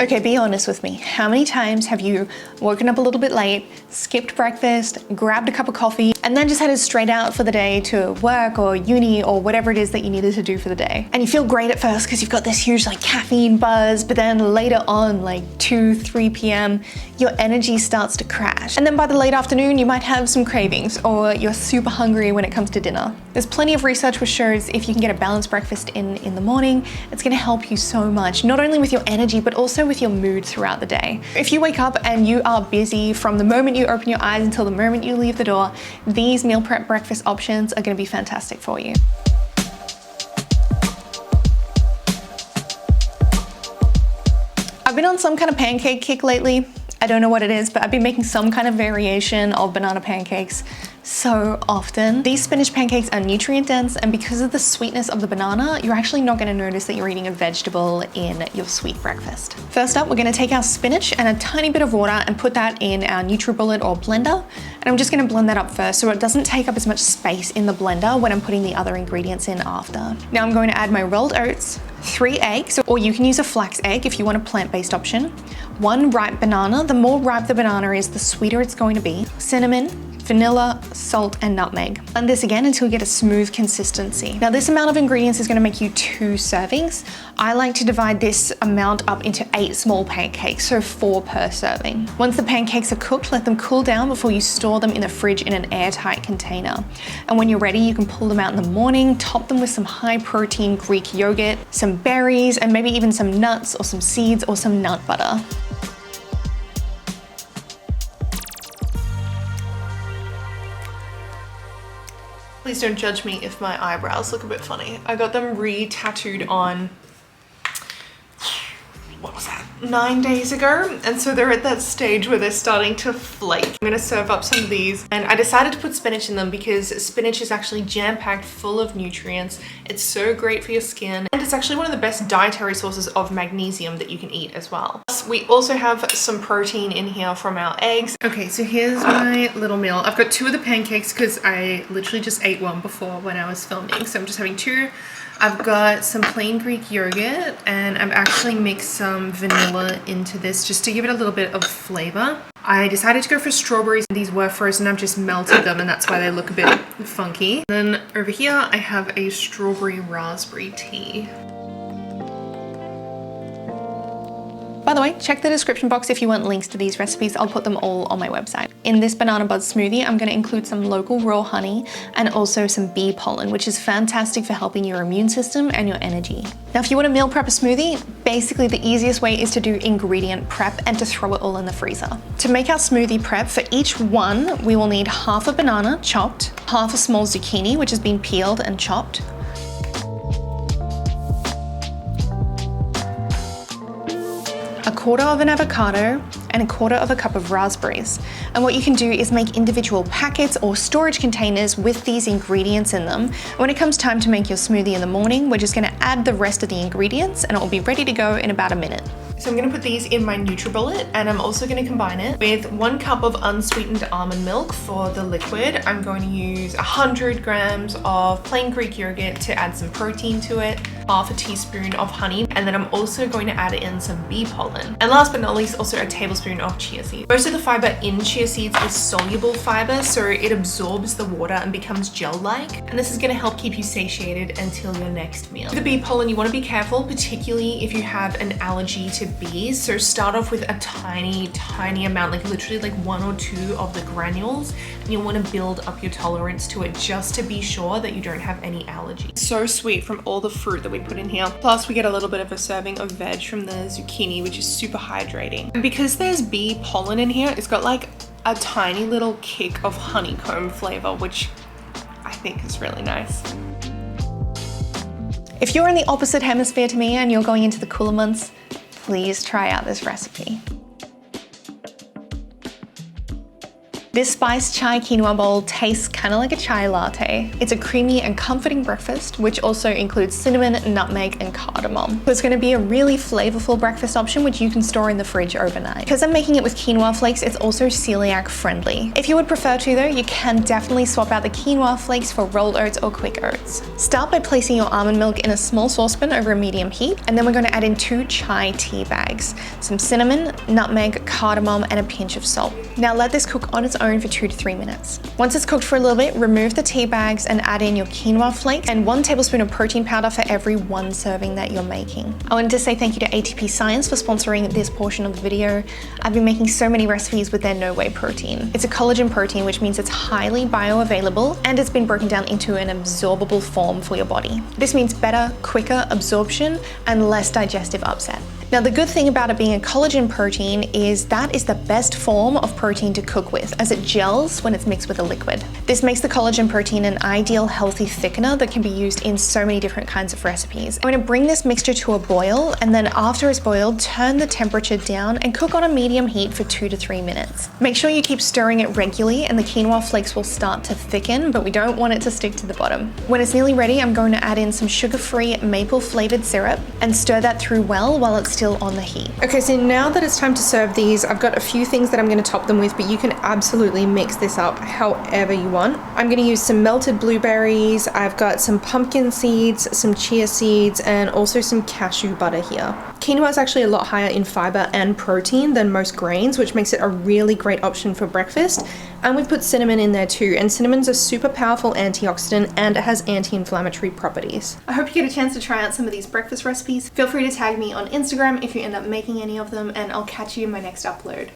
Okay, be honest with me. How many times have you woken up a little bit late, skipped breakfast, grabbed a cup of coffee, and then just headed straight out for the day to work or uni or whatever it is that you needed to do for the day? And you feel great at first because you've got this huge like caffeine buzz, but then later on, like 2, 3 p.m., your energy starts to crash. And then by the late afternoon, you might have some cravings or you're super hungry when it comes to dinner. There's plenty of research which shows if you can get a balanced breakfast in the morning, it's gonna help you so much, not only with your energy, but also with your mood throughout the day. If you wake up and you are busy from the moment you open your eyes until the moment you leave the door, these meal prep breakfast options are gonna be fantastic for you. I've been on some kind of pancake kick lately. I don't know what it is, but I've been making some kind of variation of banana pancakes so often. These spinach pancakes are nutrient dense, and because of the sweetness of the banana, you're actually not gonna notice that you're eating a vegetable in your sweet breakfast. First up, we're gonna take our spinach and a tiny bit of water and put that in our NutriBullet or blender. And I'm just gonna blend that up first so it doesn't take up as much space in the blender when I'm putting the other ingredients in after. Now I'm going to add my rolled oats, 3 eggs, or you can use a flax egg if you want a plant-based option, 1 ripe banana. The more ripe the banana is, the sweeter it's going to be. Cinnamon, vanilla, salt, and nutmeg. Blend this again until you get a smooth consistency. Now this amount of ingredients is gonna make you 2 servings. I like to divide this amount up into 8 small pancakes, so 4 per serving. Once the pancakes are cooked, let them cool down before you store them in the fridge in an airtight container. And when you're ready, you can pull them out in the morning, top them with some high protein Greek yogurt, some berries, and maybe even some nuts or some seeds or some nut butter. Please don't judge me if my eyebrows look a bit funny. I got them re-tattooed on, what was that, 9 days ago? And so they're at that stage where they're starting to flake. I'm gonna serve up some of these, and I decided to put spinach in them because spinach is actually jam-packed full of nutrients. It's so great for your skin, and it's actually one of the best dietary sources of magnesium that you can eat as well. We also have some protein in here from our eggs. Okay, so here's my little meal. I've got 2 of the pancakes because I literally just ate one before when I was filming, so I'm just having 2. I've got some plain Greek yogurt, and I've actually mixed some vanilla into this just to give it a little bit of flavor. I decided to go for strawberries. These were frozen. I've just melted them, and that's why they look a bit funky. Then over here, I have a strawberry raspberry tea. By the way, check the description box if you want links to these recipes. I'll put them all on my website. In this banana bud smoothie, I'm gonna include some local raw honey and also some bee pollen, which is fantastic for helping your immune system and your energy. Now, if you want to meal prep a smoothie, basically the easiest way is to do ingredient prep and to throw it all in the freezer. To make our smoothie prep, for each one, we will need half a banana chopped, half a small zucchini, which has been peeled and chopped, a quarter of an avocado, and a quarter of a cup of raspberries. And what you can do is make individual packets or storage containers with these ingredients in them. And when it comes time to make your smoothie in the morning, we're just gonna add the rest of the ingredients and it will be ready to go in about a minute. So I'm gonna put these in my NutriBullet, and I'm also gonna combine it with 1 cup of unsweetened almond milk for the liquid. I'm going to use 100 grams of plain Greek yogurt to add some protein to it, half a teaspoon of honey, and then I'm also going to add in some bee pollen. And last but not least, also a tablespoon of chia seeds. Most of the fiber in chia seeds is soluble fiber, so it absorbs the water and becomes gel-like. And this is gonna help keep you satiated until your next meal. With the bee pollen, you wanna be careful, particularly if you have an allergy to bees. So start off with a tiny amount, like literally like 1 or 2 of the granules. And you'll wanna build up your tolerance to it just to be sure that you don't have any allergies. So sweet from all the fruit that we put in here. Plus we get a little bit of a serving of veg from the zucchini, which is super hydrating. And because there's bee pollen in here, it's got like a tiny little kick of honeycomb flavor, which I think is really nice. If you're in the opposite hemisphere to me and you're going into the cooler months, please try out this recipe. This spiced chai quinoa bowl tastes kind of like a chai latte. It's a creamy and comforting breakfast, which also includes cinnamon, nutmeg, and cardamom. So it's going to be a really flavorful breakfast option, which you can store in the fridge overnight. Because I'm making it with quinoa flakes, it's also celiac friendly. If you would prefer to though, you can definitely swap out the quinoa flakes for rolled oats or quick oats. Start by placing your almond milk in a small saucepan over a medium heat, and then we're going to add in 2 chai tea bags, some cinnamon, nutmeg, cardamom, and a pinch of salt. Now let this cook on its own for 2 to 3 minutes. Once it's cooked for a little bit, remove the tea bags and add in your quinoa flakes and 1 tablespoon of protein powder for every 1 serving that you're making. I wanted to say thank you to ATP Science for sponsoring this portion of the video. I've been making so many recipes with their no whey protein. It's a collagen protein, which means it's highly bioavailable and it's been broken down into an absorbable form for your body. This means better, quicker absorption and less digestive upset. Now, the good thing about it being a collagen protein is that is the best form of protein to cook with, as it gels when it's mixed with a liquid. This makes the collagen protein an ideal healthy thickener that can be used in so many different kinds of recipes. I'm going to bring this mixture to a boil, and then after it's boiled, turn the temperature down and cook on a medium heat for 2 to 3 minutes. Make sure you keep stirring it regularly and the quinoa flakes will start to thicken, but we don't want it to stick to the bottom. When it's nearly ready, I'm going to add in some sugar-free maple flavored syrup and stir that through well while it's still on the heat. Okay, so now that it's time to serve these, I've got a few things that I'm going to top them with, but you can absolutely mix this up however you want. I'm going to use some melted blueberries, I've got some pumpkin seeds, some chia seeds, and also some cashew butter here. Quinoa is actually a lot higher in fiber and protein than most grains, which makes it a really great option for breakfast. And we've put cinnamon in there too, and cinnamon's a super powerful antioxidant and it has anti-inflammatory properties. I hope you get a chance to try out some of these breakfast recipes. Feel free to tag me on Instagram if you end up making any of them, and I'll catch you in my next upload.